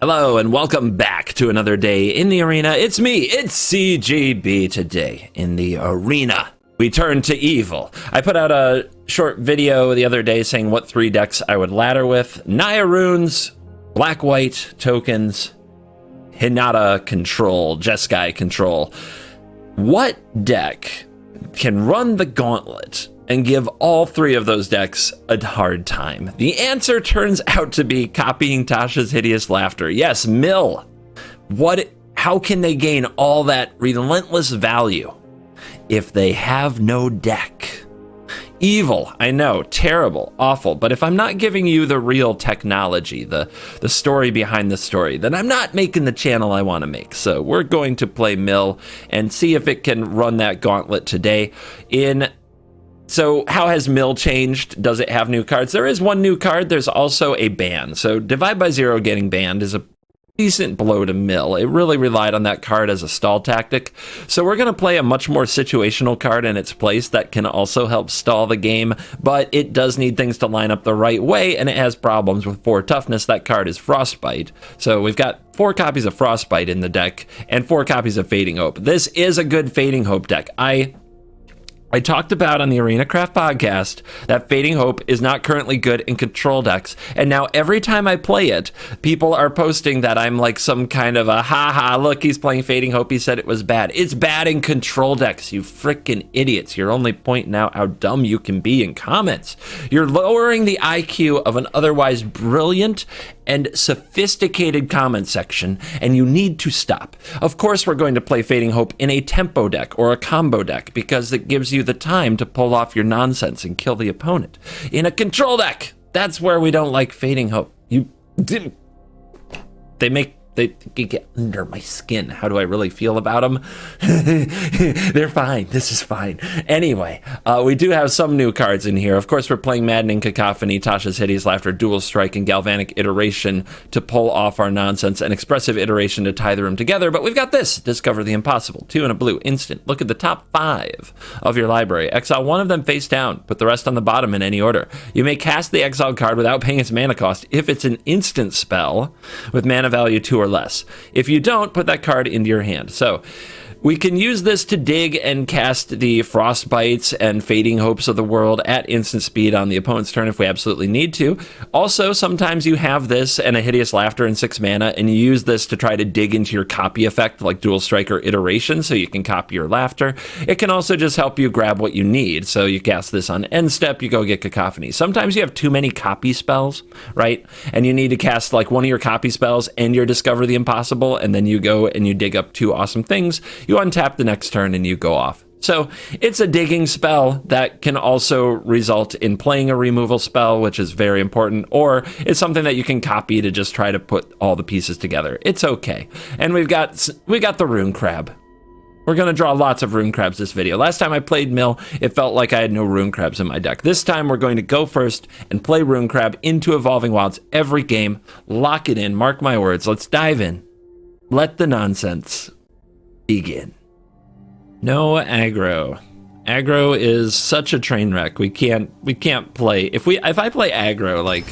Hello and welcome back to another day in the arena. It's me, it's CGB. Today in the arena, we turn to evil. I put out a short video the other day saying what 3 decks I would ladder with. Naya runes, black-white tokens, Hinata control, Jeskai control. What deck can run the gauntlet and give all 3 of those decks a hard time? The answer turns out to be copying Tasha's hideous laughter. Yes, Mill. How can they gain all that relentless value if they have no deck? Evil, I know, terrible, awful, but if I'm not giving you the real technology, the story behind the story, then I'm not making the channel I want to make. So we're going to play Mill and see if it can run that gauntlet today. So how has Mill changed? Does it have new cards? There is one new card. There's also a ban. So Divide by Zero getting banned is a decent blow to Mill. It really relied on that card as a stall tactic. So we're going to play a much more situational card in its place that can also help stall the game, but it does need things to line up the right way, and it has problems with 4 toughness. That card is Frostbite. So we've got 4 copies of Frostbite in the deck and 4 copies of Fading Hope. This is a good Fading Hope deck. I talked about on the Arena Craft podcast that Fading Hope is not currently good in control decks, and now every time I play it, people are posting that I'm like some kind of a haha, look, he's playing Fading Hope, he said it was bad. It's bad in control decks, you freaking idiots. You're only pointing out how dumb you can be in comments. You're lowering the IQ of an otherwise brilliant and sophisticated comment section, and you need to stop. Of course, we're going to play Fading Hope in a tempo deck or a combo deck because it gives you the time to pull off your nonsense and kill the opponent. In a control deck, that's where we don't like Fading Hope. They get under my skin. How do I really feel about them? They're fine. This is fine. Anyway, we do have some new cards in here. Of course, we're playing Maddening Cacophony, Tasha's Hideous Laughter, Dual Strike, and Galvanic Iteration to pull off our nonsense, and Expressive Iteration to tie the room together. But we've got this, Discover the Impossible. 2 and a blue, instant. Look at the top 5 of your library. Exile 1 of them face down. Put the rest on the bottom in any order. You may cast the exiled card without paying its mana cost if it's an instant spell with mana value 2 or less. If you don't, put that card into your hand. So we can use this to dig and cast the Frostbites and Fading Hopes of the world at instant speed on the opponent's turn if we absolutely need to. Also, sometimes you have this and a Hideous Laughter and 6 mana, and you use this to try to dig into your copy effect like Dual Strike or Iteration, so you can copy your Laughter. It can also just help you grab what you need. So you cast this on end step, you go get Cacophony. Sometimes you have too many copy spells, right? And you need to cast like one of your copy spells and your Discover the Impossible, and then you go and you dig up 2 awesome things. You untap the next turn and you go off. So it's a digging spell that can also result in playing a removal spell, which is very important, or it's something that you can copy to just try to put all the pieces together. It's okay. And we got the Rune Crab. We're going to draw lots of Rune Crabs this video. Last time I played Mill, it felt like I had no Rune Crabs in my deck. This time we're going to go first and play Rune Crab into Evolving Wilds every game. Lock it in. Mark my words. Let's dive in. Let the nonsense begin. No aggro. Aggro is such a train wreck. We can't play. If I play aggro like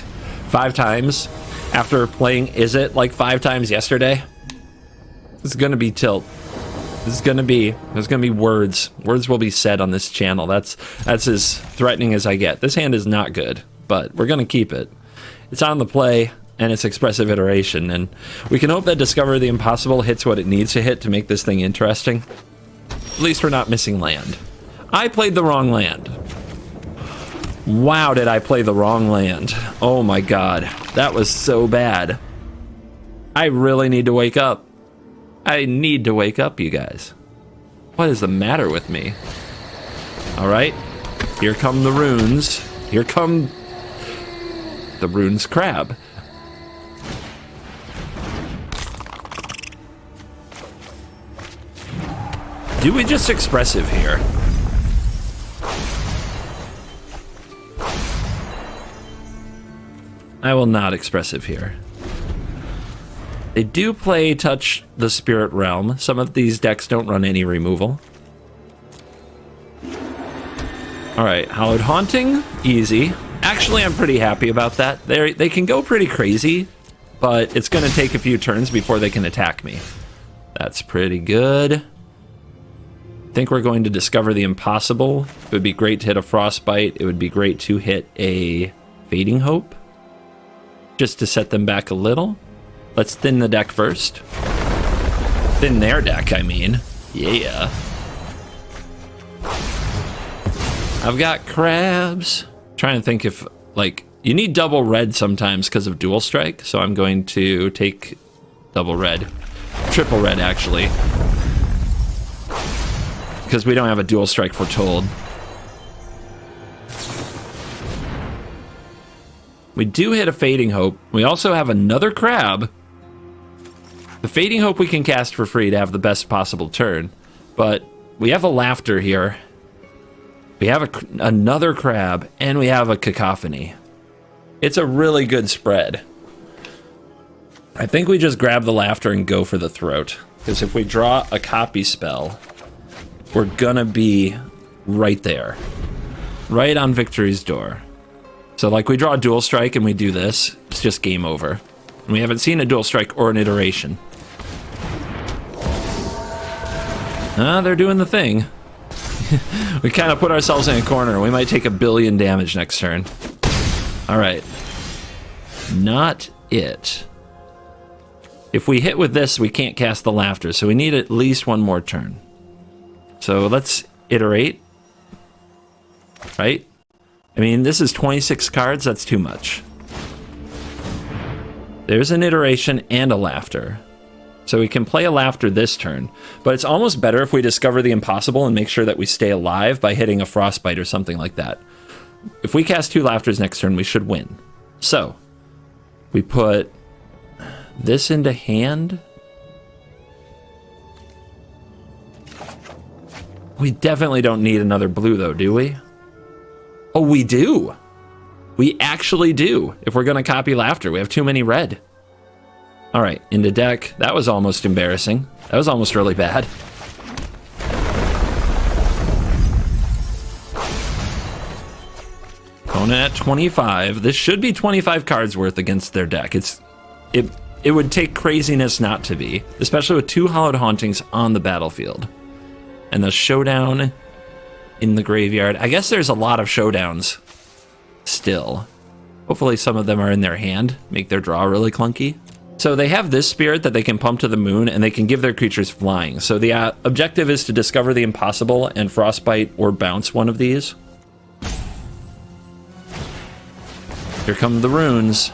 5 times after playing Izzet like 5 times yesterday, it's gonna be tilt. There's gonna be words. Words will be said on this channel. That's as threatening as I get. This hand is not good, but we're gonna keep it. It's on the play, and it's Expressive Iteration, and we can hope that Discover the Impossible hits what it needs to hit to make this thing interesting. At least we're not missing land. I played the wrong land. Wow, did I play the wrong land. Oh my god, that was so bad. I really need to wake up. I need to wake up, you guys. What is the matter with me? All right, here come the runes. Here come the runes crab. Do we just Expressive here? I will not Expressive here. They do play Touch the Spirit Realm. Some of these decks don't run any removal. All right, Hallowed Haunting, easy. Actually, I'm pretty happy about that. They can go pretty crazy but it's going to take a few turns before they can attack me. That's pretty good. I think we're going to discover the impossible. It would be great to hit a Frostbite. It would be great to hit a Fading Hope, just to set them back a little. Let's thin the deck first. Thin their deck, I mean. Yeah. I've got crabs. Trying to think if, like, you need double red sometimes because of dual strike, so I'm going to take double red. Triple red, actually. Because we don't have a dual strike foretold. We do hit a Fading Hope. We also have another crab. The Fading Hope we can cast for free to have the best possible turn. But we have a Laughter here. We have another crab, and we have a Cacophony. It's a really good spread. I think we just grab the Laughter and go for the Throat. Because if we draw a copy spell, we're gonna be right there. Right on victory's door. So like we draw a dual strike and we do this, it's just game over. And we haven't seen a dual strike or an iteration. They're doing the thing. We kind of put ourselves in a corner. We might take 1 billion damage next turn. All right. Not it. If we hit with this, we can't cast the Laughter, so we need at least one more turn. So let's iterate. Right? I mean, this is 26 cards. That's too much. There's an iteration and a Laughter. So we can play a Laughter this turn, but it's almost better if we discover the impossible and make sure that we stay alive by hitting a Frostbite or something like that. If we cast 2 Laughters next turn, we should win. So we put this into hand. We definitely don't need another blue though, do we? Oh, we do. We actually do. If we're going to copy Laughter, we have too many red. All right, into deck. That was almost embarrassing. That was almost really bad. Opponent at 25. This should be 25 cards worth against their deck. It would take craziness not to be, especially with 2 Hallowed Hauntings on the battlefield. And the showdown in the graveyard. I guess there's a lot of showdowns still. Hopefully some of them are in their hand, make their draw really clunky. So they have this spirit that they can pump to the moon, and they can give their creatures flying. So the objective is to discover the impossible and Frostbite or bounce one of these. Here come the runes.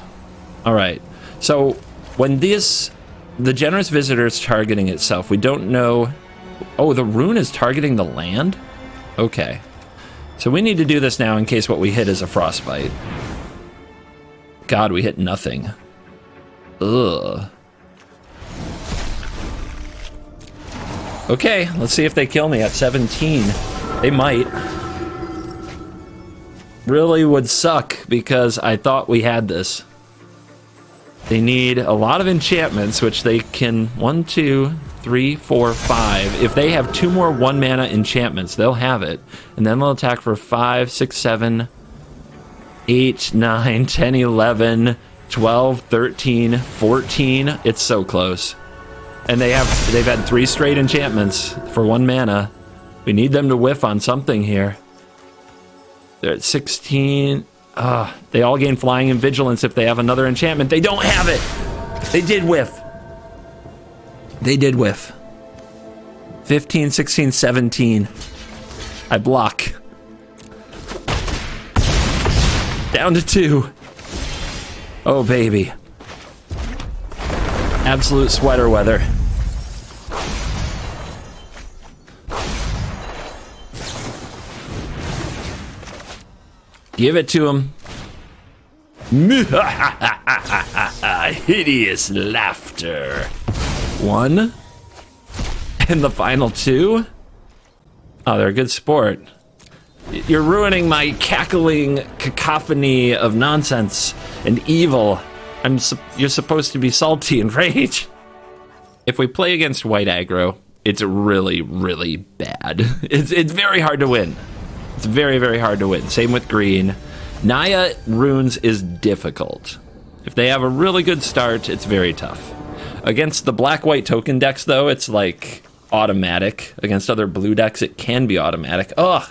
All right. So when the Generous Visitor is targeting itself, we don't know. Oh, the rune is targeting the land? Okay. So we need to do this now in case what we hit is a Frostbite. God, we hit nothing. Ugh. Okay, let's see if they kill me at 17. They might. Really would suck because I thought we had this. They need a lot of enchantments, which they can 1, 2, 3, 4, 5. If they have 2 more 1 mana enchantments, they'll have it. And then they'll attack for 5, 6, 7, 8, 9, 10, 11, 12, 13, 14. It's so close. And they've had 3 straight enchantments for 1 mana. We need them to whiff on something here. They're at 16. They all gain flying and vigilance if they have another enchantment. They don't have it. They did whiff. They did whiff. 15, 16, 17. I block. Down to 2. Oh, baby. Absolute sweater weather. Give it to him. Hideous laughter. 1. And the final 2. Oh, they're a good sport. You're ruining my cackling cacophony of nonsense and evil. You're supposed to be salty and rage. If we play against white aggro, it's really, really bad. It's very hard to win. It's very, very hard to win. Same with green. Naya runes is difficult. If they have a really good start, it's very tough. Against the black-white token decks, though, it's like automatic. Against other blue decks, it can be automatic. Ugh!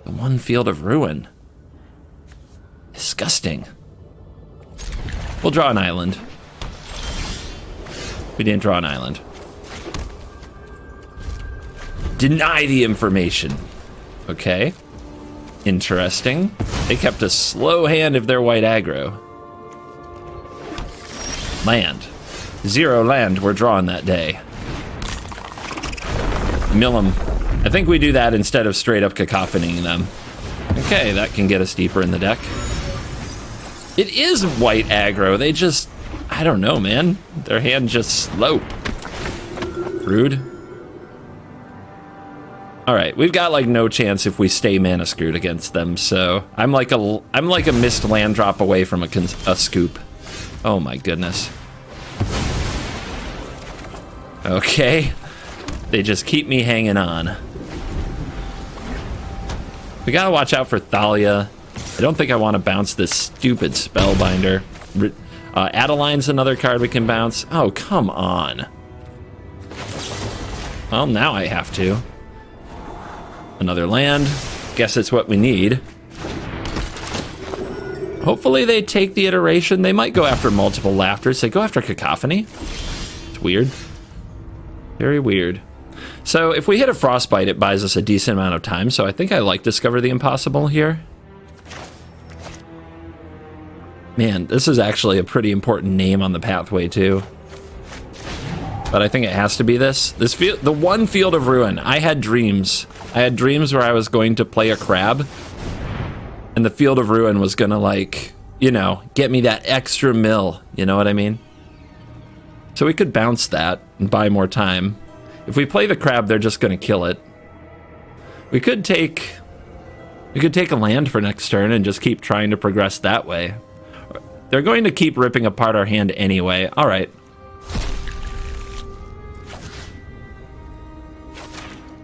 The one Field of Ruin. Disgusting. We'll draw an island. We didn't draw an island. Deny the information. Okay. Interesting. They kept a slow hand if they're white aggro. Land. 0 land we're drawing that day. Mill them. I think we do that instead of straight up cacophonying them. Okay, that can get us deeper in the deck. It is white aggro. They just, I don't know, man. Their hand just slow. Rude. All right, we've got like no chance if we stay mana screwed against them. So I'm like a missed land drop away from a scoop. Oh my goodness. Okay, they just keep me hanging on. We gotta watch out for Thalia. I don't think I want to bounce this stupid Spellbinder. Adeline's another card we can bounce. Oh, come on. Well, now I have to. Another land. Guess it's what we need. Hopefully they take the iteration. They might go after multiple laughters. They go after Cacophony. It's weird. Very weird. So if we hit a Frostbite, it buys us a decent amount of time. So I think I like Discover the Impossible here. Man, this is actually a pretty important name on the pathway too. But I think it has to be this. The one Field of Ruin. I had dreams. I had dreams where I was going to play a crab. And the Field of Ruin was gonna, like, you know, get me that extra mill. You know what I mean? So we could bounce that and buy more time. If we play the crab, they're just gonna kill it. We could take a land for next turn and just keep trying to progress that way. They're going to keep ripping apart our hand anyway. All right.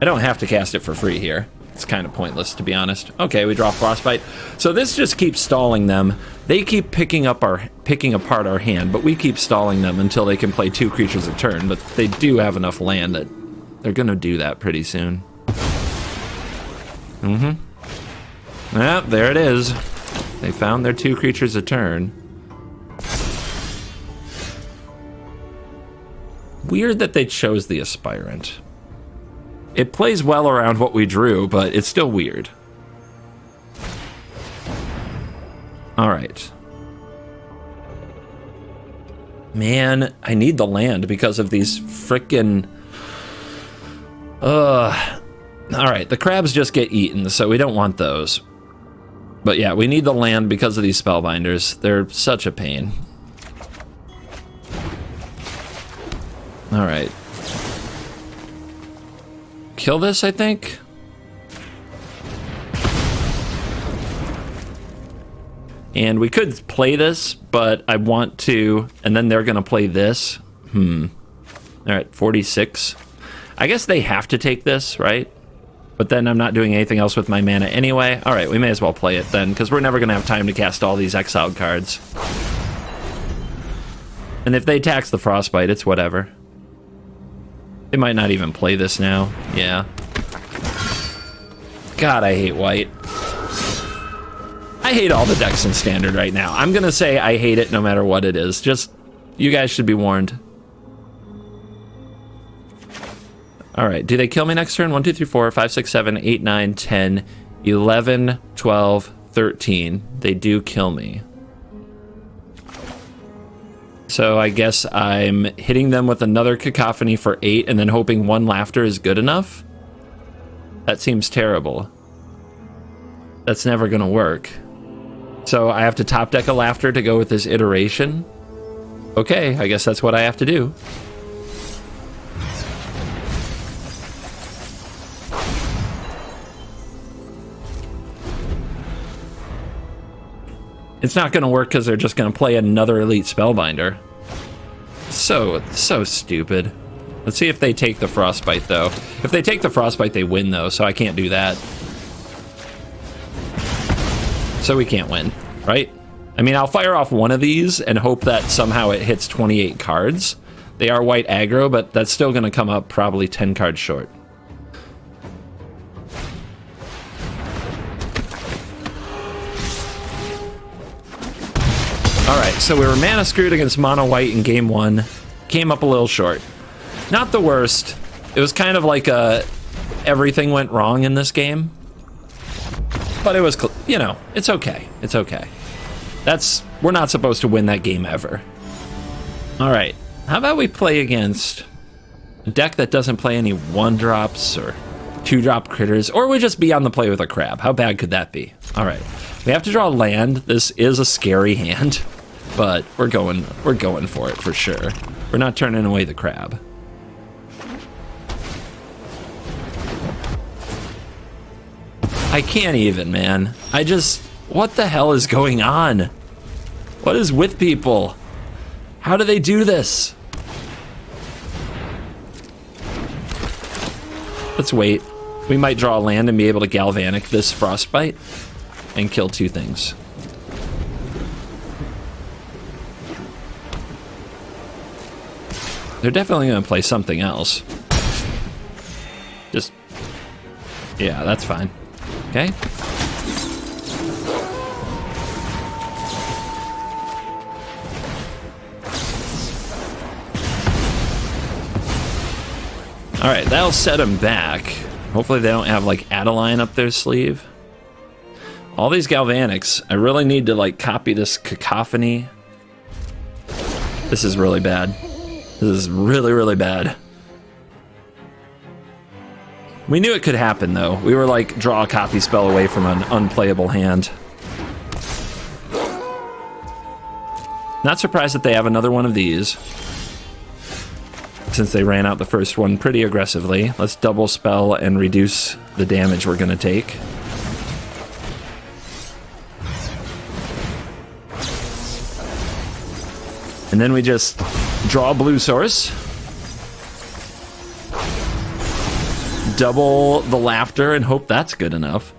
I don't have to cast it for free here. It's kind of pointless, to be honest. Okay, we draw Frostbite. So this just keeps stalling them. They keep picking apart our hand, but we keep stalling them until they can play 2 creatures a turn. But they do have enough land that they're gonna do that pretty soon. Yeah, there it is. They found their 2 creatures a turn. Weird that they chose the Aspirant. It plays well around what we drew, but it's still weird. All right. Man, I need the land because of these frickin'... All right, the crabs just get eaten, so we don't want those. But yeah, we need the land because of these Spellbinders. They're such a pain. All right. Kill this, I think. And we could play this, but I want to, and then they're gonna play this. All right, 46. I guess they have to take this, right? But then I'm not doing anything else with my mana anyway. All right, we may as well play it then, because we're never gonna have time to cast all these exiled cards. And if they tax the Frostbite, it's whatever. They might not even play this now. Yeah. God, I hate white. I hate all the decks in Standard right now. I'm gonna say I hate it no matter what it is. Just, you guys should be warned. All right, do they kill me next turn? 1, 2, 3, 4, 5, 6, 7, 8, 9, 10, 11, 12, 13. They do kill me. So I guess I'm hitting them with another Cacophony for 8 and then hoping 1 Laughter is good enough? That seems terrible. That's never gonna work. So I have to top deck a Laughter to go with this iteration? Okay, I guess that's what I have to do. It's not going to work because they're just going to play another Elite Spellbinder. So stupid. Let's see if they take the Frostbite, though. If they take the Frostbite, they win, though, so I can't do that. So we can't win, right? I mean, I'll fire off one of these and hope that somehow it hits 28 cards. They are white aggro, but that's still going to come up probably 10 cards short. Alright, so we were mana screwed against mono white in game 1. Came up a little short. Not the worst. It was kind of like everything went wrong in this game. But it was, you know, it's okay. It's okay. We're not supposed to win that game ever. Alright, how about we play against a deck that doesn't play any 1-drops or 2-drop critters, or we just be on the play with a crab. How bad could that be? Alright, we have to draw land. This is a scary hand, but we're going for it for sure. We're not turning away the crab. I can't even, man. What the hell is going on? What is with people? How do they do this? Let's wait. We might draw a land and be able to Galvanic this Frostbite and kill 2 things. They're definitely going to play something else. Yeah, that's fine. Okay. All right, that'll set them back. Hopefully they don't have like Adeline up their sleeve. All these Galvanics, I really need to like copy this Cacophony. This is really bad. This is really, really bad. We knew it could happen though. We were like draw a copy spell away from an unplayable hand. Not surprised that they have another one of these, since they ran out the first one pretty aggressively. Let's double spell and reduce the damage we're gonna take. And then we just draw a blue source. Double the laughter and hope that's good enough.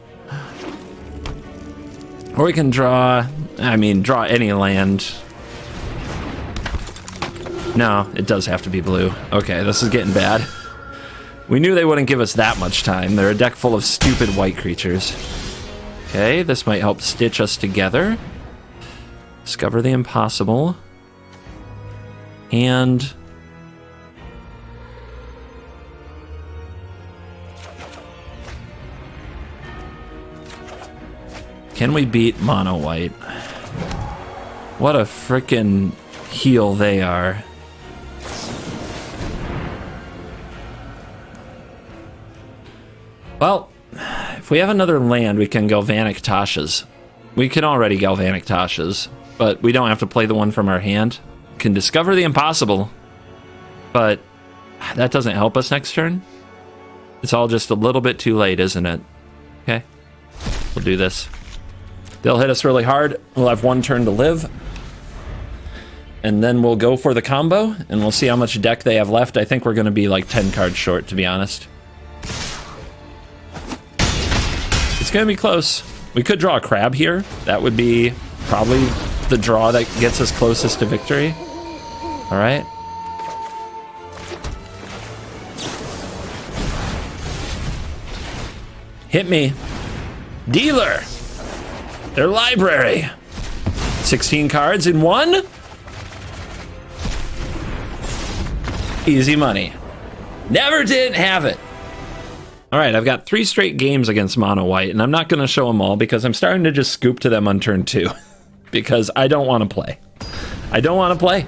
Or we can draw any land. No, it does have to be blue. Okay, this is getting bad. We knew they wouldn't give us that much time. They're a deck full of stupid white creatures. Okay, this might help stitch us together. Discover the impossible. And can we beat mono white? What a frickin' heel they are. Well, if we have another land, we can Galvanic Tasha's. We can already Galvanic Tasha's, but we don't have to play the one from our hand. We can discover the impossible, but that doesn't help us next turn. It's all just a little bit too late, isn't it? Okay, we'll do this. They'll hit us really hard. We'll have 1 turn to live. And then we'll go for the combo, and we'll see how much deck they have left. I think we're going to be like 10 cards short, to be honest. It's going to be close. We could draw a crab here. That would be probably the draw that gets us closest to victory. All right. Hit me. Dealer. Their library. 16 cards in 1. Easy money. Never didn't have it. All right, I've got 3 straight games against mono white, and I'm not going to show them all because I'm starting to just scoop to them on turn 2 because I don't want to play. I don't want to play.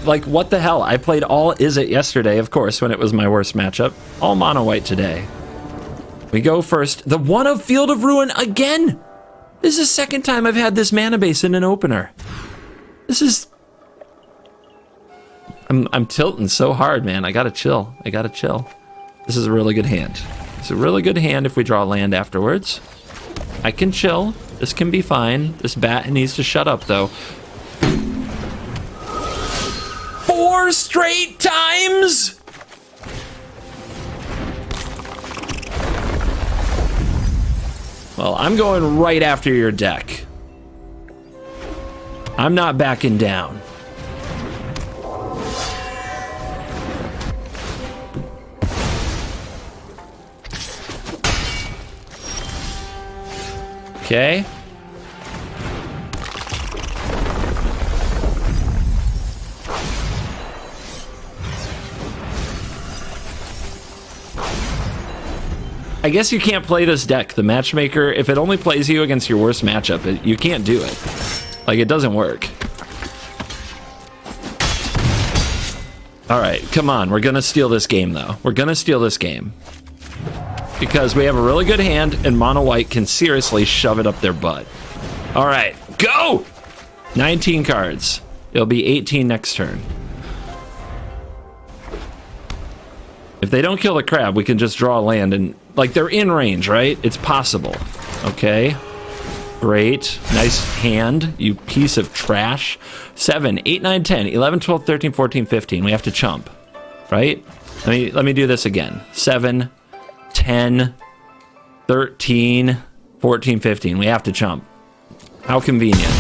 Like, what the hell? I played all Izzet yesterday, of course, when it was my worst matchup. All mono white today. We go first. The one of Field of Ruin again. This is the second time I've had this mana base in an opener. This is... I'm tilting so hard, man. I gotta chill. I gotta chill. This is a really good hand. It's a really good hand if we draw land afterwards. I can chill. This can be fine. This bat needs to shut up, though. 4 straight times? Well, I'm going right after your deck. I'm not backing down. Okay. I guess you can't play this deck. The matchmaker, if it only plays you against your worst matchup, you can't do it. Like, it doesn't work. All right, come on. We're going to steal this game, though. We're going to steal this game. Because we have a really good hand, and mono white can seriously shove it up their butt. All right, go! 19 cards. It'll be 18 next turn. If they don't kill the crab, we can just draw a land and, like, they're in range, right? It's possible. Okay. Great. Nice hand, you piece of trash. 7, 8, 9, 10, 11, 12, 13, 14, 15. We have to chump, right? Let me do this again. 7, 10, 13, 14, 15. We have to chump. How convenient.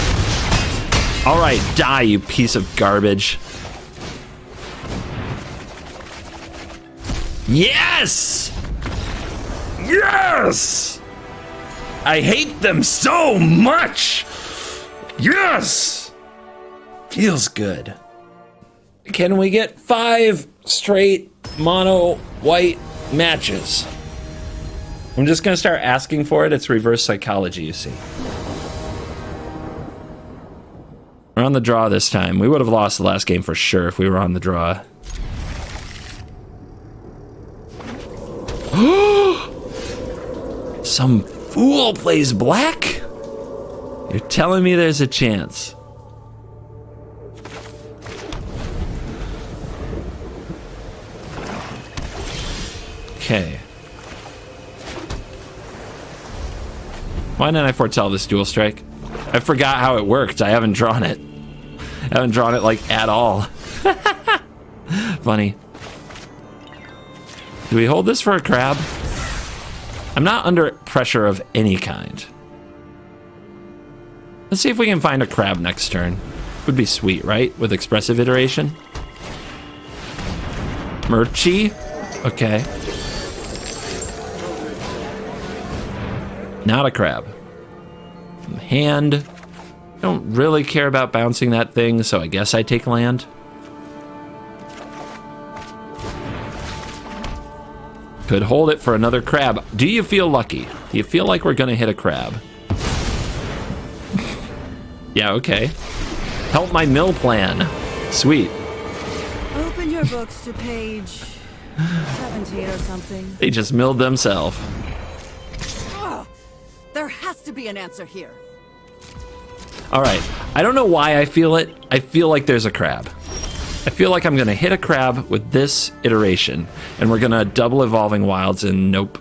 All right, die, you piece of garbage. Yes! Yes! I hate them so much! Yes! Feels good. Can we get 5 straight mono white matches? I'm just gonna start asking for it. It's reverse psychology, you see. We're on the draw this time. We would have lost the last game for sure if we were on the draw. Some fool plays black? You're telling me there's a chance. Okay. Why didn't I foretell this dual strike? I forgot how it worked. I haven't drawn it. I haven't drawn it like at all. Funny. Do we hold this for a crab? I'm not under pressure of any kind. Let's see if we can find a crab next turn. Would be sweet, right? With expressive iteration. Murchie? Okay. Not a crab. Hand. Don't really care about bouncing that thing, so I guess I take land. Could hold it for another crab. Do you feel lucky? Do you feel like we're gonna hit a crab? Yeah, okay. Help my mill plan. Sweet. Open your books to page 17 or something. They just milled themselves. Oh, there has to be an answer here. All right. I don't know why I feel it. I feel like there's a crab. I feel like I'm gonna hit a crab with this iteration, and we're gonna double Evolving Wilds, and nope.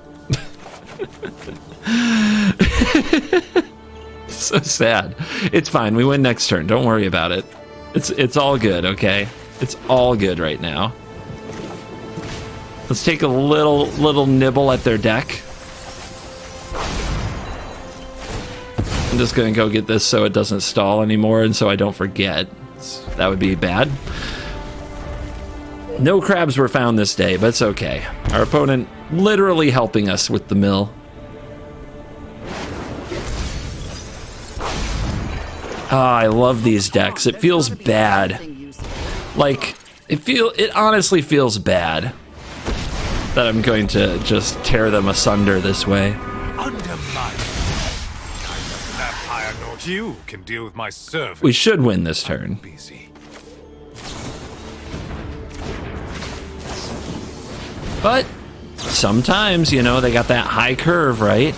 So sad. It's fine. We win next turn. Don't worry about it. It's all good, okay? It's all good right now. Let's take a little nibble at their deck. I'm just gonna go get this so it doesn't stall anymore, and so I don't forget. That would be bad. No crabs were found this day, but it's okay. Our opponent literally helping us with the mill. Ah, I love these decks. It feels bad. Like, it honestly feels bad that I'm going to just tear them asunder this way. Under my vampire, not you can deal with my servant. We should win this turn. Busy. But sometimes, you know, they got that high curve, right?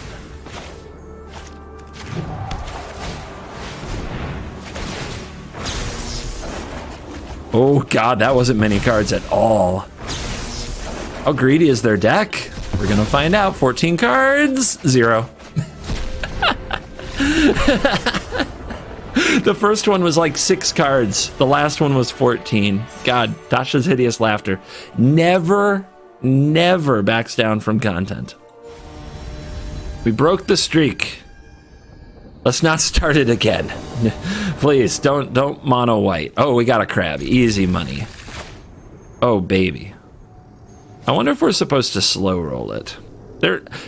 Oh god, that wasn't many cards at all. How greedy is their deck? We're gonna find out. 14 cards, 0. The first one was like 6 cards. The last one was 14. God, Dasha's hideous laughter. Never backs down from content. We broke the streak. Let's not start it again. Please, don't mono white. Oh, we got a crab. Easy money. Oh, baby. I wonder if we're supposed to slow roll it.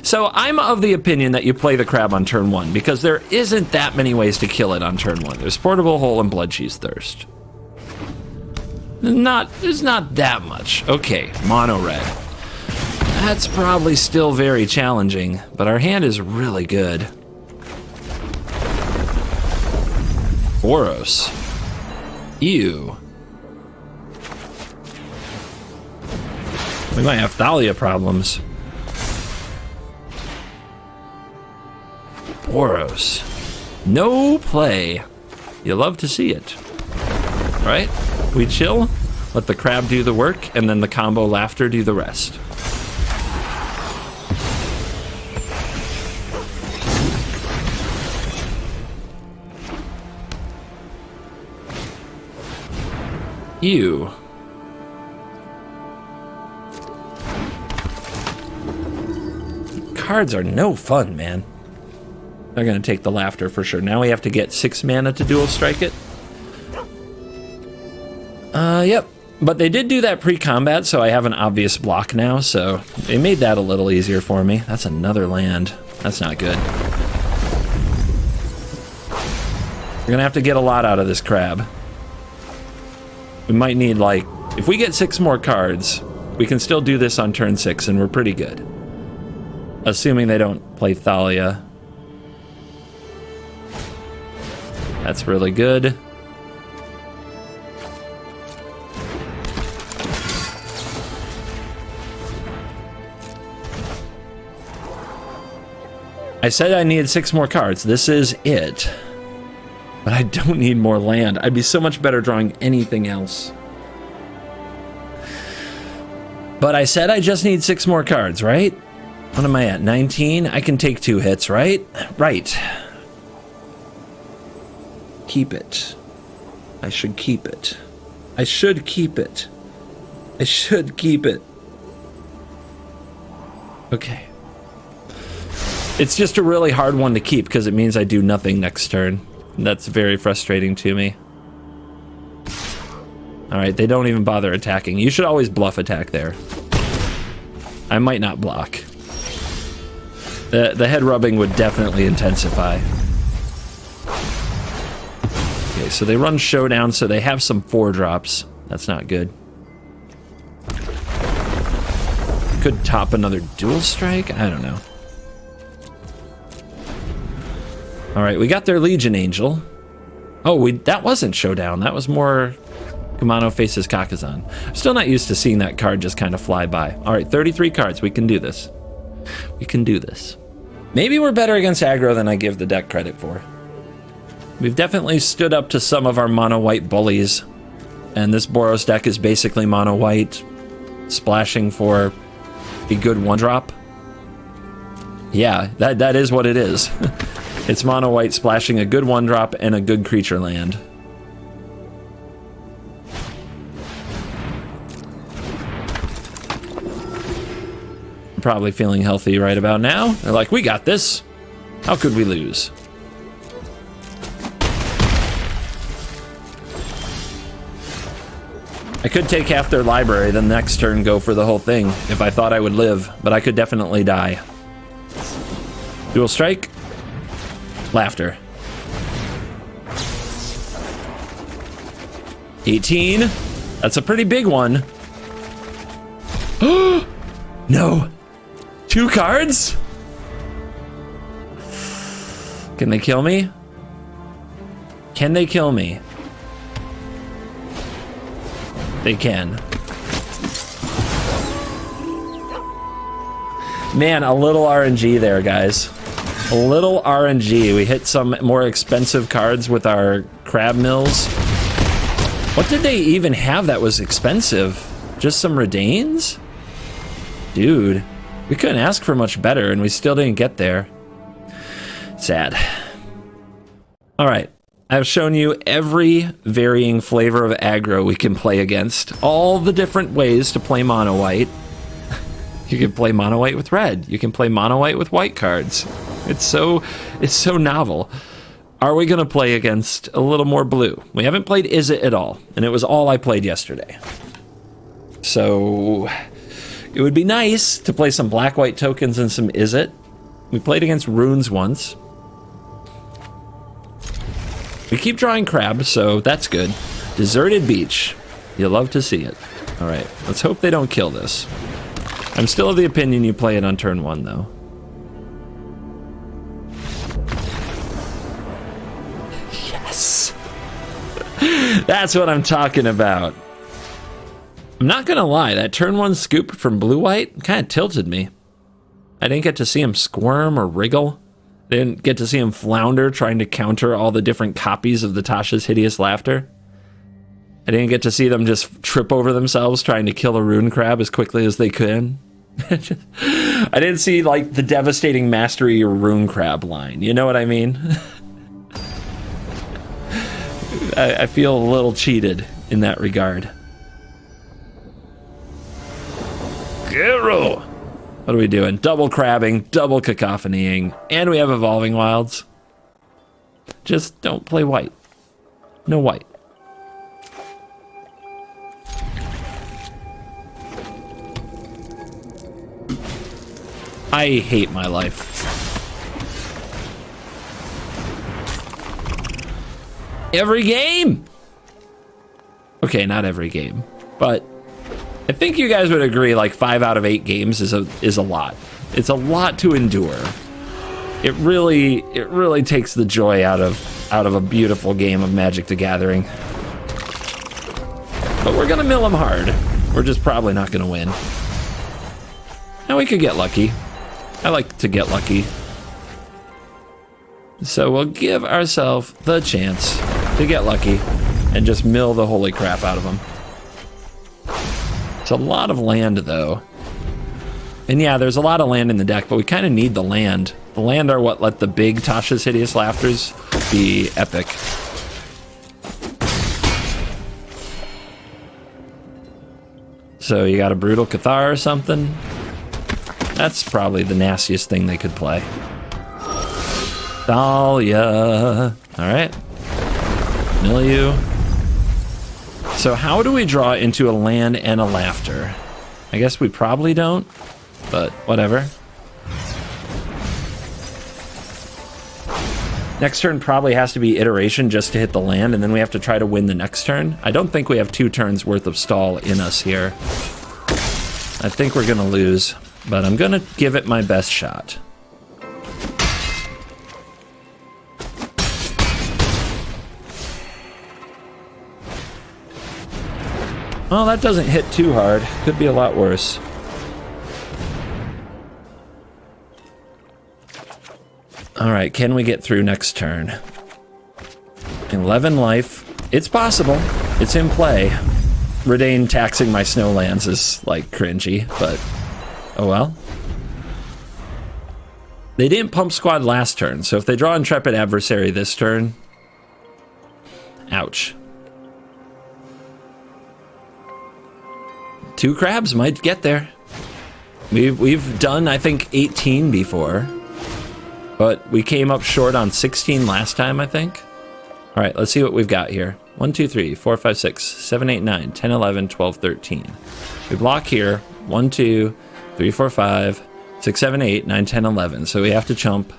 So I'm of the opinion that you play the crab on turn 1 because there isn't that many ways to kill it on turn 1. There's Portable Hole and Blood Cheese Thirst. There's not that much. Okay, mono red. That's probably still very challenging, but our hand is really good. Boros. Ew. We might have Thalia problems. Boros. No play. You love to see it. Right? We chill, let the crab do the work, and then the combo laughter do the rest. Ew. Cards are no fun, man. They're gonna take the laughter for sure. Now we have to get 6 mana to dual strike it. Yep. But they did do that pre-combat, so I have an obvious block now, so they made that a little easier for me. That's another land. That's not good. We're gonna have to get a lot out of this crab. We might need, like, if we get 6 more cards, we can still do this on turn 6, and we're pretty good. Assuming they don't play Thalia. That's really good. I said I needed 6 more cards. This is it. But I don't need more land. I'd be so much better drawing anything else. But I said I just need 6 more cards, right? What am I at? 19? I can take 2 hits, right? Right. Keep it. I should keep it. I should keep it. I should keep it. Okay. It's just a really hard one to keep because it means I do nothing next turn. That's very frustrating to me. Alright, they don't even bother attacking. You should always bluff attack there. I might not block. The head rubbing would definitely intensify. Okay, so they run Showdown, so they have some 4-drops. That's not good. Could top another Dual Strike? I don't know. Alright, we got their Legion Angel. Oh, that wasn't Showdown. That was more Kumano faces Kakazan. I'm still not used to seeing that card just kind of fly by. Alright, 33 cards. We can do this. We can do this. Maybe we're better against aggro than I give the deck credit for. We've definitely stood up to some of our mono-white bullies. And this Boros deck is basically mono-white, splashing for a good 1-drop. Yeah, that is what it is. It's mono-white splashing a good 1-drop and a good creature land. I'm probably feeling healthy right about now. They're like, we got this. How could we lose? I could take half their library, then next turn go for the whole thing if I thought I would live, but I could definitely die. Dual strike. Laughter. 18. That's a pretty big one. No. 2 cards? Can they kill me? Can they kill me? They can. Man, a little RNG there, guys. A little RNG. We hit some more expensive cards with our crab mills. What did they even have that was expensive? Just some Redains? Dude, we couldn't ask for much better and we still didn't get there. Sad. All right. I've shown you every varying flavor of aggro we can play against. All the different ways to play mono white. You can play mono white with red. You can play mono white with white cards. It's so novel. are we going to play against a little more blue? We haven't played Izzet at all, and it was all I played yesterday. So it would be nice to play some black-white tokens and some Izzet. We played against Runes once. We keep drawing crabs, so that's good. Deserted beach. You'll love to see it. All right, let's hope they don't kill this. I'm still of the opinion you play it on turn 1, though. Yes! That's what I'm talking about. I'm not gonna lie, that turn 1 scoop from blue-white kind of tilted me. I didn't get to see him squirm or wriggle. Didn't get to see him flounder trying to counter all the different copies of the Tasha's Hideous Laughter. I didn't get to see them just trip over themselves trying to kill a rune crab as quickly as they could. I didn't see, like, the devastating mastery or rune crab line. You know what I mean? I feel a little cheated in that regard. Gero! What are we doing? Double crabbing, double cacophonying, and we have Evolving Wilds. Just don't play white. No white. I hate my life. Every game! Okay, not every game, but I think you guys would agree like 5 out of 8 games is a lot. It's a lot to endure. It really takes the joy out of a beautiful game of Magic: The Gathering. But we're gonna mill them hard. We're just probably not gonna win. Now we could get lucky. I like to get lucky. So we'll give ourselves the chance to get lucky and just mill the holy crap out of them. It's a lot of land, though. And yeah, there's a lot of land in the deck, but we kind of need the land. The land are what let the big Tasha's Hideous Laughters be epic. So you got a Brutal Cathar or something? That's probably the nastiest thing they could play. Thalia. Alright. Mill you. So how do we draw into a land and a laughter? I guess we probably don't, but whatever. Next turn probably has to be iteration just to hit the land, and then we have to try to win the next turn. I don't think we have 2 turns worth of stall in us here. I think we're gonna lose, but I'm gonna give it my best shot. Oh, that doesn't hit too hard. Could be a lot worse. All right, can we get through next turn? 11 life. It's possible. It's in play. Redain taxing my snowlands is, like, cringy, but oh well. They didn't pump squad last turn, so if they draw Intrepid Adversary this turn... Ouch. 2 crabs might get there. We've done, I think, 18 before. But we came up short on 16 last time, I think. All right, let's see what we've got here. 1, 2, 3, 4, 5, 6, 7, 8, 9, 10, 11, 12, 13. We block here. 1, 2, 3, 4, 5, 6, 7, 8, 9, 10, 11. So we have to chump.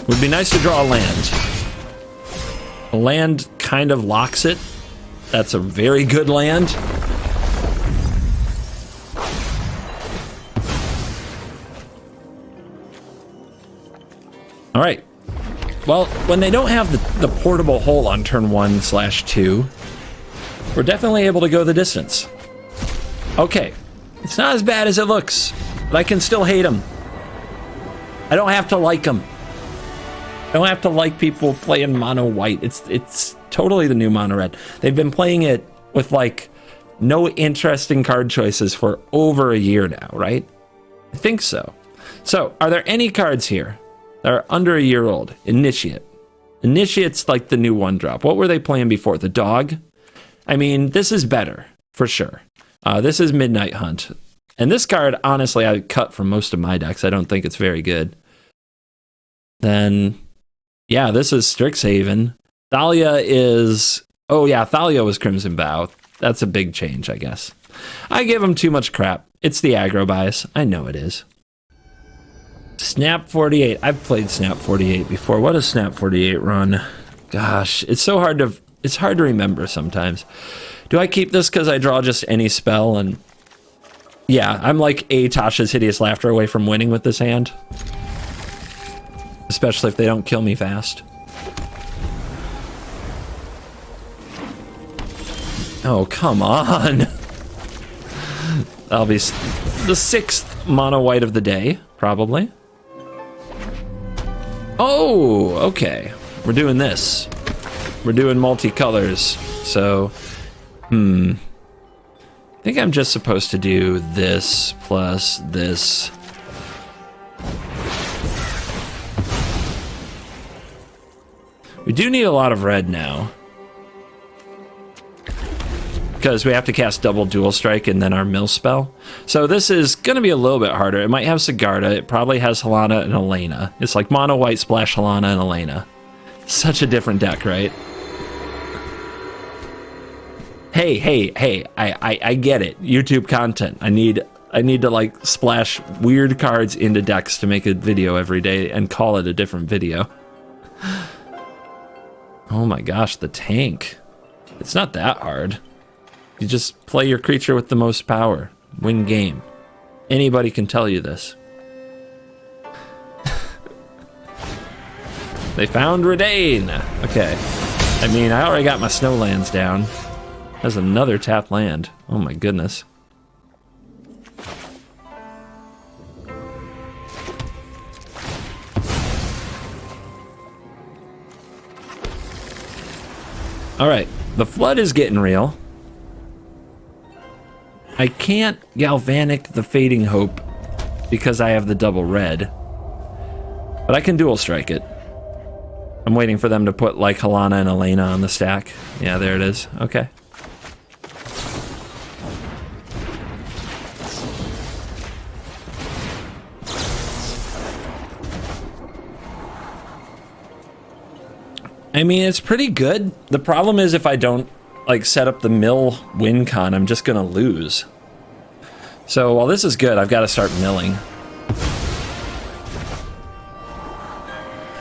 Would be nice to draw a land. A land kind of locks it. That's a very good land. All right. Well, when they don't have the portable hole on turn 1/2, we're definitely able to go the distance. Okay. It's not as bad as it looks, but I can still hate them. I don't have to like them. I don't have to like people playing mono white. It's totally the new mono red. They've been playing it with, like, no interesting card choices for over a year now, right? I think so. So, are there any cards here that are under a year old? Initiate. Initiate's like the new 1-drop. What were they playing before? The dog? I mean, this is better, for sure. This is Midnight Hunt. And this card, honestly, I cut from most of my decks. I don't think it's very good. Then, yeah, this is Strixhaven. Thalia is... Oh, yeah, Thalia was Crimson Bow. That's a big change, I guess. I give him too much crap. It's the aggro bias. I know it is. Snap 48. I've played Snap 48 before. What does Snap 48 run? Gosh, it's so hard to... It's hard to remember sometimes. Do I keep this because I draw just any spell? And yeah, I'm like a Tasha's Hideous Laughter away from winning with this hand. Especially if they don't kill me fast. Oh, come on. That'll be the 6th mono white of the day, probably. Oh, okay. We're doing this. We're doing multicolors, so, I think I'm just supposed to do this plus this. We do need a lot of red now. Because we have to cast double dual strike and then our mill spell. So this is going to be a little bit harder. It might have Sigarda. It probably has Helena and Elena. It's like mono white splash Helena and Elena. Such a different deck, right? Hey, I get it. YouTube content. I need to like splash weird cards into decks to make a video every day and call it a different video. Oh my gosh, the tank. It's not that hard. You just play your creature with the most power. Win game. Anybody can tell you this. They found Redain. Okay. I mean, I already got my snowlands down. There's another tap land. Oh my goodness. All right, the flood is getting real. I can't galvanic the Fading Hope because I have the double red, but I can dual strike it. I'm waiting for them to put like Helena and Elena on the stack. Yeah, there it is. Okay. I mean, it's pretty good. The problem is if I don't like set up the mill win con, I'm just gonna lose. So while this is good, I've got to start milling.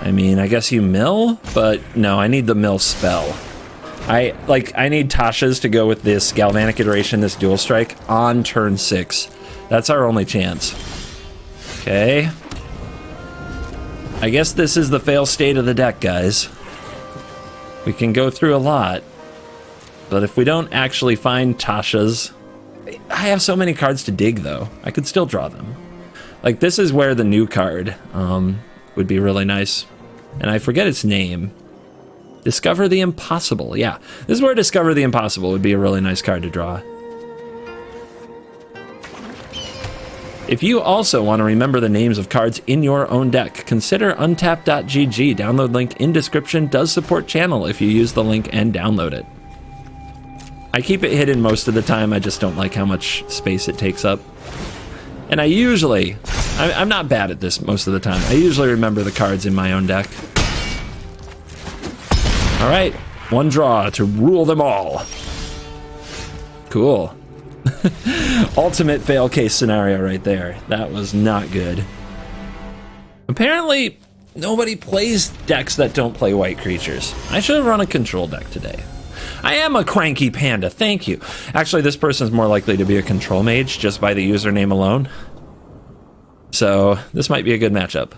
I mean, I guess you mill, but no, I need the mill spell. I need Tasha's to go with this Galvanic Iteration, this dual strike on turn 6. That's our only chance. Okay. I guess this is the fail state of the deck, guys. We can go through a lot, but if we don't actually find Tasha's... I have so many cards to dig, though. I could still draw them. Like, this is where the new card would be really nice. And I forget its name. Discover the Impossible. Yeah, this is where Discover the Impossible would be a really nice card to draw. If you also want to remember the names of cards in your own deck, consider untap.gg. Download link in description does support channel if you use the link and download it. I keep it hidden most of the time, I just don't like how much space it takes up. And I usually, I'm not bad at this most of the time, I usually remember the cards in my own deck. Alright, one draw to rule them all. Cool. Ultimate fail case scenario right there. That was not good. Apparently, nobody plays decks that don't play white creatures. I should have run a control deck today. I am a cranky panda, thank you. Actually, this person's more likely to be a control mage just by the username alone. So, this might be a good matchup.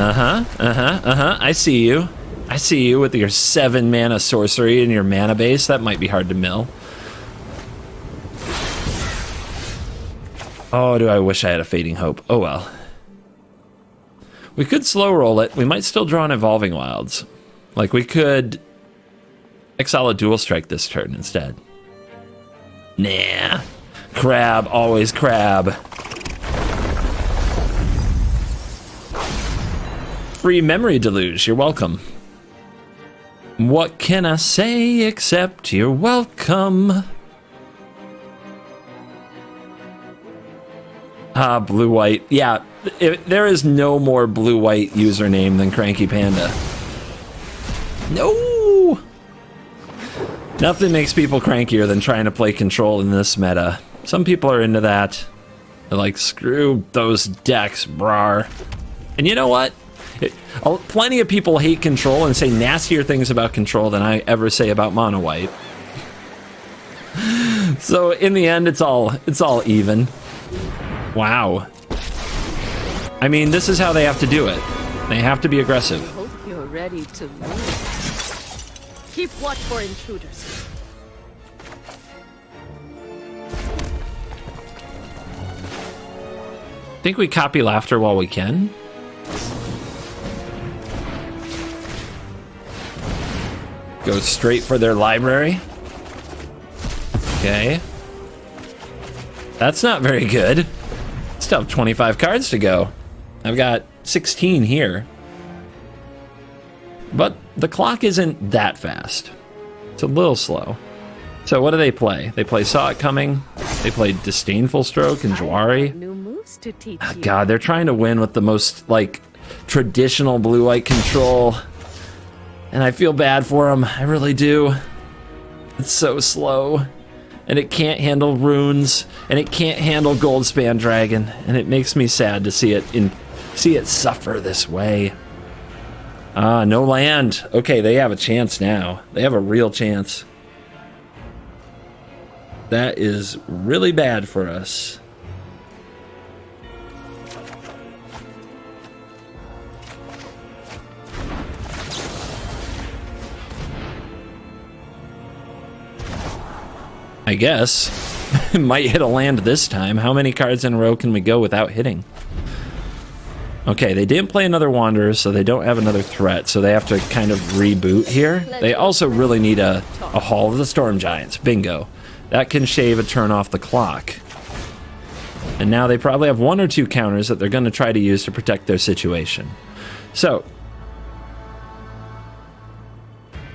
I see you. I see you with your 7 mana sorcery and your mana base. That might be hard to mill. Oh, do I wish I had a Fading Hope. Oh well. We could slow roll it. We might still draw an Evolving Wilds. Like, we could exile a dual strike this turn instead. Nah. Crab, always crab. Free Memory Deluge, you're welcome. What can I say except you're welcome? Ah, blue-white. Yeah, there is no more blue-white username than Cranky Panda. No! Nothing makes people crankier than trying to play control in this meta. Some people are into that. They're like, screw those decks, brar. And you know what? Plenty of people hate control and say nastier things about control than I ever say about mono white. So in the end, it's all even. Wow. I mean, this is how they have to do it. They have to be aggressive. Hope you're ready to move. Keep watch for intruders. Think we copy laughter while we can? Go straight for their library. Okay. That's not very good. Still have 25 cards to go. I've got 16 here. But the clock isn't that fast. It's a little slow. So what do they play? They play Saw It Coming. They play Disdainful Stroke and Jawari. New moves to teach you. God, they're trying to win with the most, like, traditional blue-white control. And I feel bad for them. I really do. It's so slow. And it can't handle runes. And it can't handle Goldspan Dragon. And it makes me sad to see it suffer this way. Ah, no land. Okay, they have a chance now. They have a real chance. That is really bad for us. I guess. Might hit a land this time. How many cards in a row can we go without hitting? Okay, they didn't play another Wanderer, so they don't have another threat, so they have to kind of reboot here. They also really need a Hall of the Storm Giants. Bingo. That can shave a turn off the clock. And now they probably have one or two counters that they're going to try to use to protect their situation. So,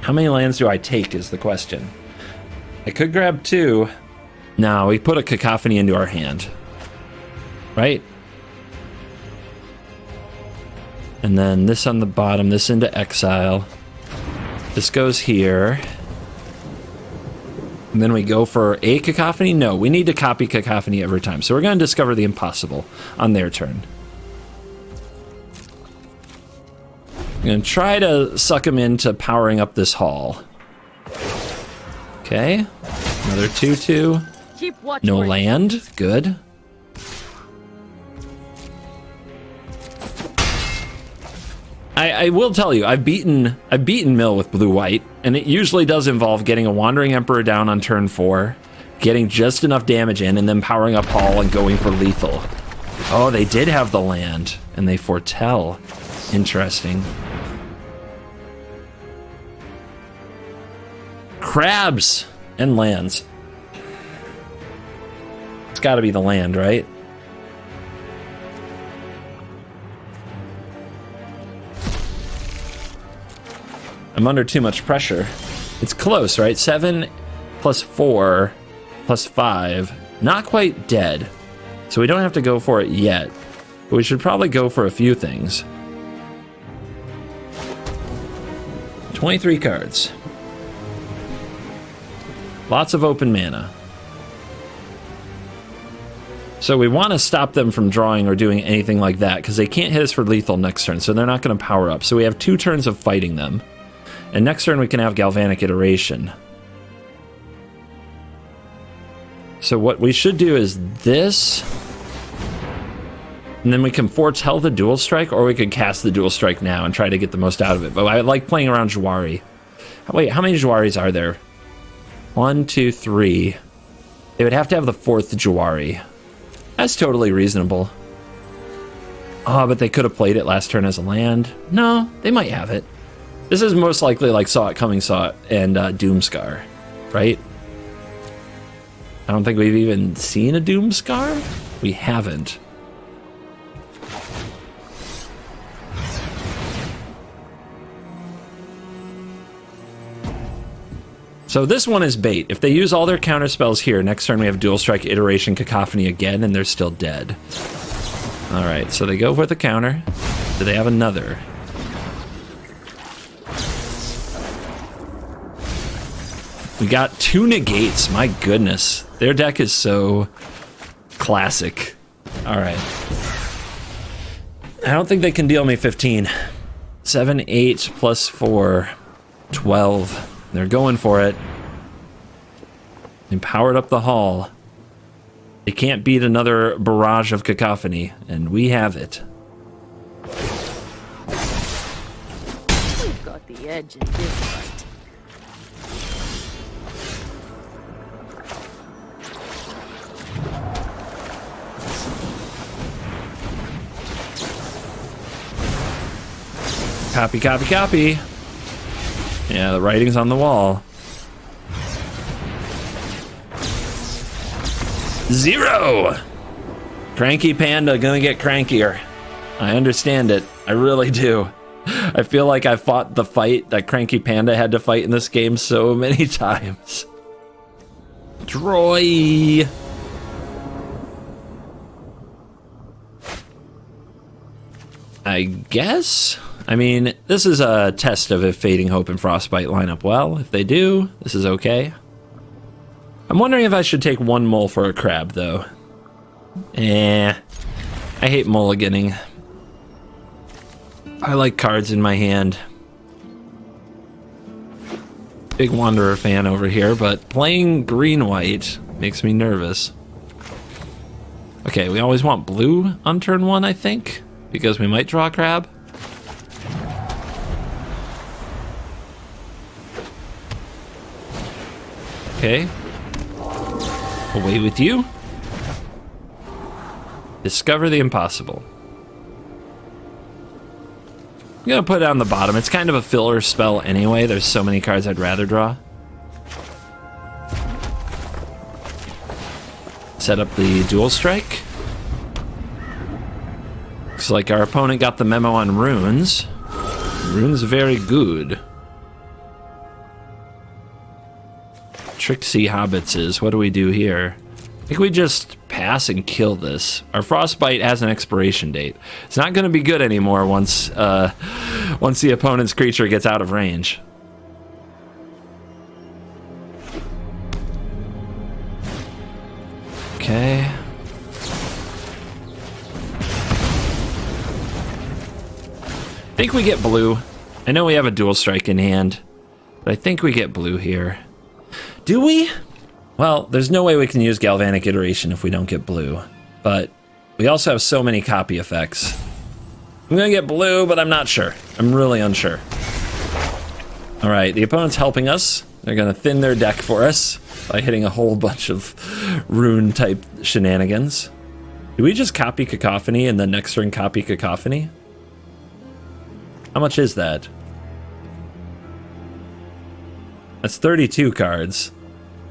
how many lands do I take is the question. I could grab two. No, we put a Cacophony into our hand. Right? And then this on the bottom, this into exile. This goes here. And then we go for a Cacophony? No, we need to copy Cacophony every time. So we're going to discover the impossible on their turn. I'm going to try to suck them into powering up this hall. Okay. Another 2/2. Keep watch No for land. Good. I will tell you, I've beaten Mill with blue-white, and it usually does involve getting a Wandering Emperor down on turn 4, getting just enough damage in, and then powering up Hall and going for lethal. Oh, they did have the land, and they foretell. Interesting. Crabs and lands. It's got to be the land, right? I'm under too much pressure. It's close, right? 7 plus 4 plus 5. Not quite dead. So we don't have to go for it yet. But we should probably go for a few things. 23 cards. Lots of open mana. So we want to stop them from drawing or doing anything like that, because they can't hit us for lethal next turn, so they're not going to power up. So we have 2 turns of fighting them. And next turn we can have Galvanic Iteration. So what we should do is this. And then we can foretell the Dual Strike, or we could cast the Dual Strike now and try to get the most out of it. But I like playing around Jawari. Wait, how many Jawaris are there? 1, 2, 3. They would have to have the 4th Jawari. That's totally reasonable. Oh, but they could have played it last turn as a land. No, they might have it. This is most likely like Saw It Coming, Saw It, and Doomscar, right? I don't think we've even seen a Doomscar. We haven't. So this one is bait. If they use all their counter spells here, next turn we have Dual Strike, Iteration, Cacophony again, and they're still dead. All right, so they go for the counter. Do they have another? We got 2 negates. My goodness. Their deck is so classic. All right. I don't think they can deal me 15. 7, 8, plus 4, 12. They're going for it. They powered up the hall. They can't beat another barrage of Cacophony, and we have it. We've got the edge in this fight. Copy, copy, copy. Yeah, the writing's on the wall. 0! Cranky Panda gonna get crankier. I understand it. I really do. I feel like I fought the fight that Cranky Panda had to fight in this game so many times. Troy! I guess? I mean, this is a test of if Fading Hope and Frostbite line up well. If they do, this is okay. I'm wondering if I should take 1 mole for a crab, though. I hate mulliganing. I like cards in my hand. Big Wanderer fan over here, but playing green-white makes me nervous. Okay, we always want blue on turn 1, I think, because we might draw a crab. Okay. Away with you. Discover the impossible. I'm gonna put it on the bottom. It's kind of a filler spell anyway. There's so many cards I'd rather draw. Set up the Dual Strike. Looks like our opponent got the memo on runes. Runes very good. Tricksy Hobbitses. What do we do here? I think we just pass and kill this. Our Frostbite has an expiration date. It's not going to be good anymore once the opponent's creature gets out of range. Okay. I think we get blue. I know we have a Dual Strike in hand, but I think we get blue here. Do we? Well, there's no way we can use Galvanic Iteration if we don't get blue, but we also have so many copy effects. I'm gonna get blue, but I'm not sure. I'm really unsure. All right, the opponent's helping us. They're gonna thin their deck for us by hitting a whole bunch of rune-type shenanigans. Do we just copy Cacophony and then next turn copy Cacophony? How much is that? That's 32 cards.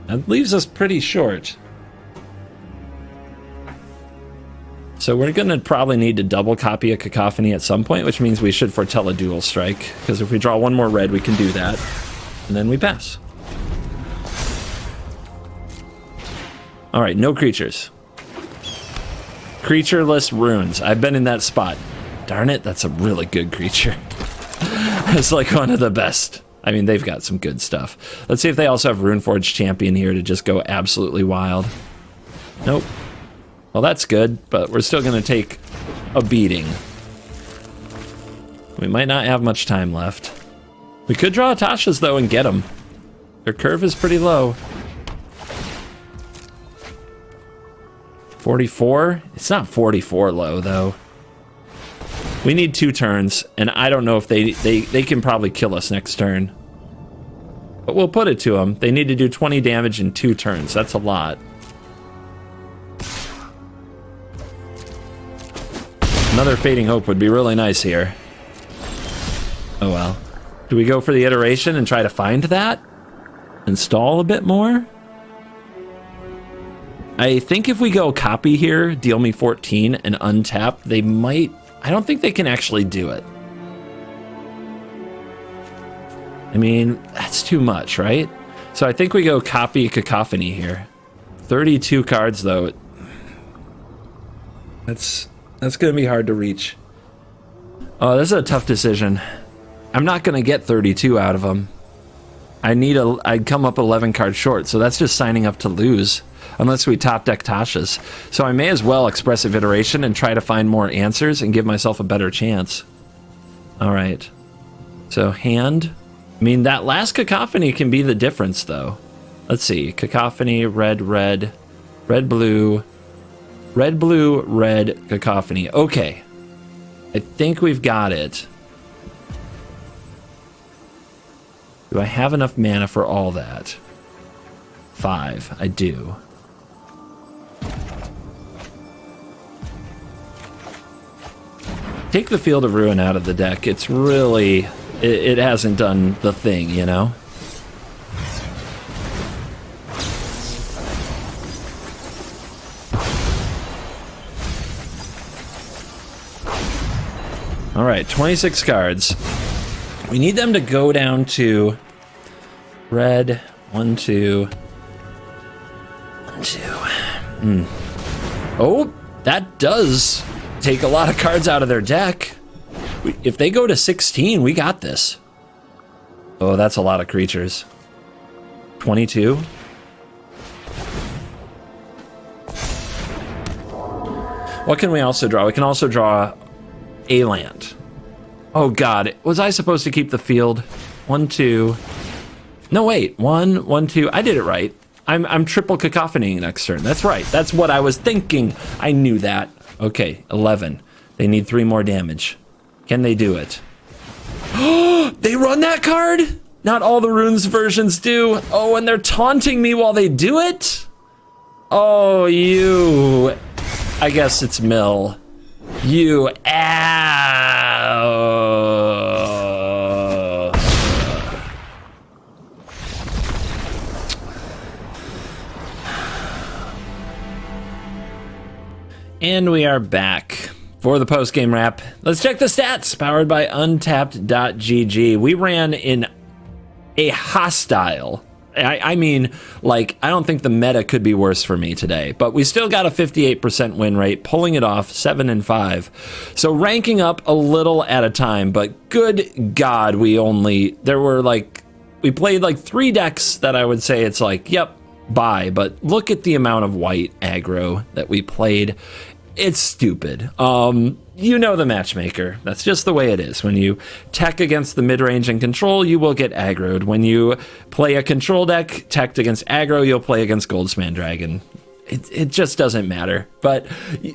That leaves us pretty short. So we're gonna probably need to double copy a Cacophony at some point, which means we should foretell a Dual Strike, because if we draw 1 more red, we can do that. And then we pass. All right, no creatures. Creatureless runes. I've been in that spot. Darn it, that's a really good creature. It's like one of the best. I mean, they've got some good stuff. Let's see if they also have Runeforge Champion here to just go absolutely wild. Nope. Well, that's good, but we're still going to take a beating. We might not have much time left. We could draw Tasha's, though, and get them. Their curve is pretty low. 44? It's not 44 low, though. We need 2 turns, and I don't know if they can probably kill us next turn. But we'll put it to them. They need to do 20 damage in 2 turns. That's a lot. Another Fading Hope would be really nice here. Oh well. Do we go for the iteration and try to find that? Install a bit more? I think if we go copy here, deal me 14, and untap, they might... I don't think they can actually do it. I mean, that's too much, right? So I think we go copy Cacophony here. 32 cards, though. That's going to be hard to reach. Oh, this is a tough decision. I'm not going to get 32 out of them. I'd come up 11 cards short, so that's just signing up to lose. Unless we top deck Tasha's. So I may as well Expressive Iteration and try to find more answers and give myself a better chance. Alright. So hand. I mean, that last Cacophony can be the difference, though. Let's see. Cacophony, red, red, red, blue, red, Cacophony. Okay. I think we've got it. Do I have enough mana for all that? 5. I do. Take the Field of Ruin out of the deck. It's really... It hasn't done the thing, you know? All right, 26 cards. We need them to go down to red, 1, 2, 1, 2. Oh, that does take a lot of cards out of their deck. If they go to 16, we got this. Oh, that's a lot of creatures. 22. What can we also draw? We can also draw a land. Oh God, was I supposed to keep the field? 1, 2. No, wait, 1, 1, 2. I did it right. I'm triple Cacophony next turn. That's right. That's what I was thinking. I knew that. Okay, 11. They need 3 more damage. Can they do it? They run that card? Not all the runes versions do. Oh, and they're taunting me while they do it? Oh, you. I guess it's Mill. You. And we are back for the post-game wrap. Let's check the stats, powered by untapped.gg. We ran in a hostile, I mean, like, I don't think the meta could be worse for me today, but we still got a 58% win rate, pulling it off 7-5. So ranking up a little at a time, but good God, we played like 3 decks that I would say it's like, yep, bye, but look at the amount of white aggro that we played. It's stupid. You know the matchmaker. That's just the way it is. When you tech against the mid-range and control, you will get aggroed. When you play a control deck, teched against aggro, you'll play against Goldspan Dragon. It just doesn't matter. But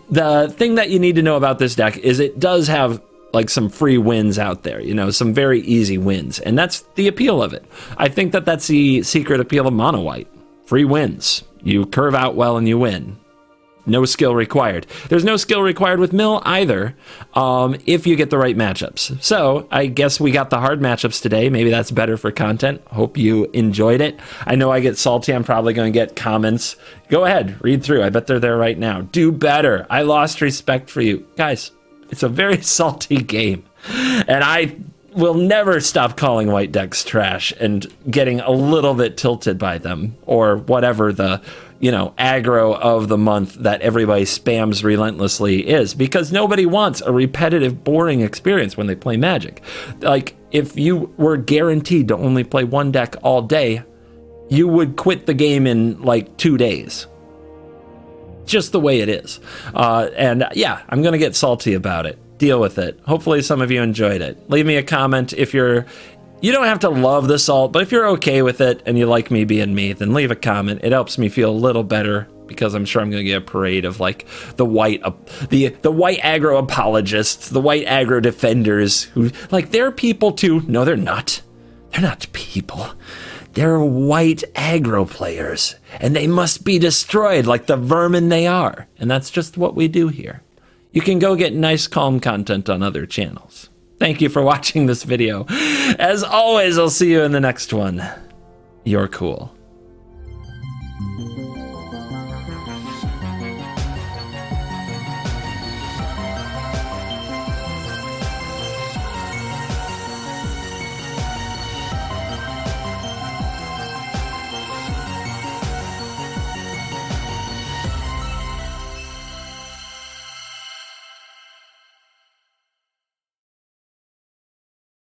the thing that you need to know about this deck is it does have like some free wins out there, you know, some very easy wins. And that's the appeal of it. I think that that's the secret appeal of mono white. Free wins. You curve out well and you win. No skill required. There's no skill required with Mill either, if you get the right matchups. So I guess we got the hard matchups today. Maybe that's better for content. Hope you enjoyed it. I know I get salty. I'm probably going to get comments. Go ahead, read through. I bet they're there right now. Do better. I lost respect for you. Guys, it's a very salty game. And I will never stop calling white decks trash and getting a little bit tilted by them, or whatever the, you know, aggro of the month that everybody spams relentlessly is, because nobody wants a repetitive, boring experience when they play Magic. Like, if you were guaranteed to only play one deck all day, you would quit the game in like 2 days. Just the way it is. And yeah, I'm gonna get salty about it. Deal with it. Hopefully some of you enjoyed it. Leave me a comment if you don't have to love the salt, but if you're okay with it and you like me being me, then leave a comment. It helps me feel a little better, because I'm sure I'm going to get a parade of like the white aggro apologists, the white aggro defenders who, like, they're people too. No, they're not. They're not people. They're white aggro players, and they must be destroyed like the vermin they are. And that's just what we do here. You can go get nice, calm content on other channels. Thank you for watching this video. As always, I'll see you in the next one. You're cool.